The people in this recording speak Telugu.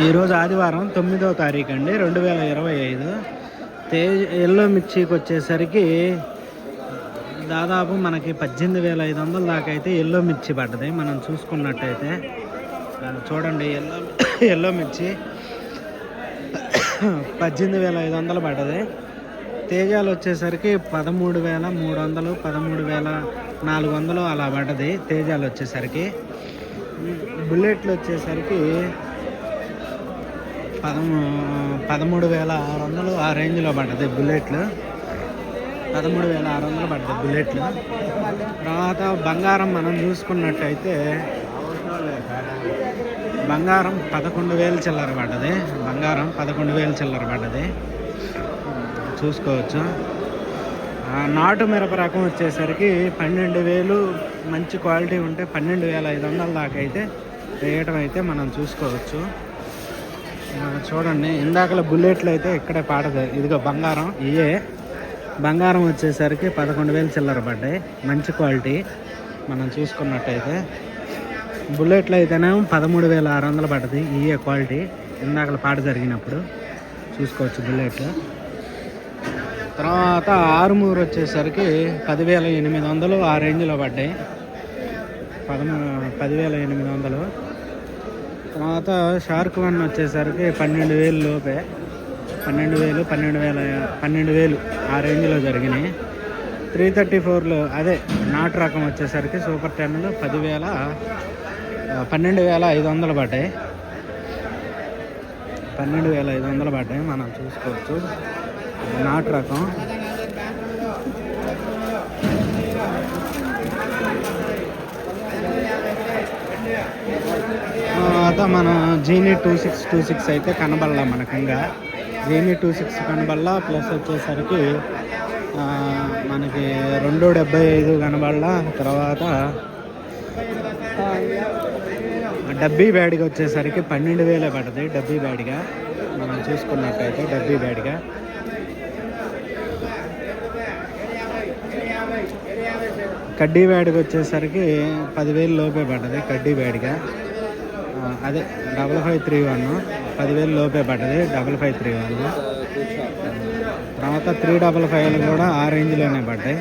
ఈరోజు ఆదివారం 9వ తారీఖు అండి 2025. ఎల్లో మిర్చికి వచ్చేసరికి దాదాపు మనకి 18,500 దాకా అయితే ఎల్లో మిర్చి పడ్డది. మనం చూసుకున్నట్టయితే చూడండి, ఎల్లో మిర్చి 18,500 పడ్డది. తేజాలు వచ్చేసరికి 13,300, 13,400 అలా పడ్డది తేజాలు వచ్చేసరికి. బుల్లెట్లు వచ్చేసరికి 13,600 ఆ రేంజ్లో పడ్డది బుల్లెట్లు. 13,600 పడ్డది బుల్లెట్లు. తర్వాత బంగారం మనం చూసుకున్నట్టయితే బంగారం 11,000 చిల్లర పడ్డది. బంగారం 11,000 చిల్లర పడ్డది చూసుకోవచ్చు. నాటు మిరప రకం వచ్చేసరికి 12,000, మంచి క్వాలిటీ ఉంటే 12,500 దాకా అయితే వేయటం అయితే మనం చూసుకోవచ్చు. చూడండి, ఇందాకల బుల్లెట్లు అయితే ఇక్కడే పాడదు. ఇదిగో బంగారం, ఇయే బంగారం వచ్చేసరికి 11,000 చిల్లర పడ్డాయి, మంచి క్వాలిటీ. మనం చూసుకున్నట్టయితే బుల్లెట్లు అయితేనేమో 13,600 పడ్డది. ఇయే క్వాలిటీ ఇందాకల పాట జరిగినప్పుడు చూసుకోవచ్చు బుల్లెట్లు. తర్వాత ఆరుమూరు వచ్చేసరికి 10,800 ఆ రేంజ్లో పడ్డాయి, 10,800. తర్వాత షార్క్ వన్ వచ్చేసరికి 12,000 లోపే, 12,000 ఆ రేంజ్లో జరిగినాయి. 334లో అదే నాటు రకం వచ్చేసరికి సూపర్ 10లో 12,500 పడ్డాయి, 12,500 పడ్డాయి. మనం చూసుకోవచ్చు నాటు రకం. తర్వాత మనం జీనీ 2626 అయితే కనబడలా మనకు. ఇంకా జీనీ 26 కనబడలా. ప్లస్ వచ్చేసరికి మనకి 275 కనబడలా. తర్వాత డబ్బీ బ్యాడ్గా వచ్చేసరికి 12,000 పడుతుంది. డబ్బీ బ్యాడ్గా మనం చూసుకున్నట్టయితే డబ్బీ బ్యాడ్గా కడ్డీ బ్యాడ్కి వచ్చేసరికి 10,000 లోపే పడ్డది. కడ్డీ బ్యాడ్గా అదే 5531 10,000 లోపే పడ్డది 5531. తర్వాత 355 కూడా ఆ రేంజ్లోనే పడ్డాయి.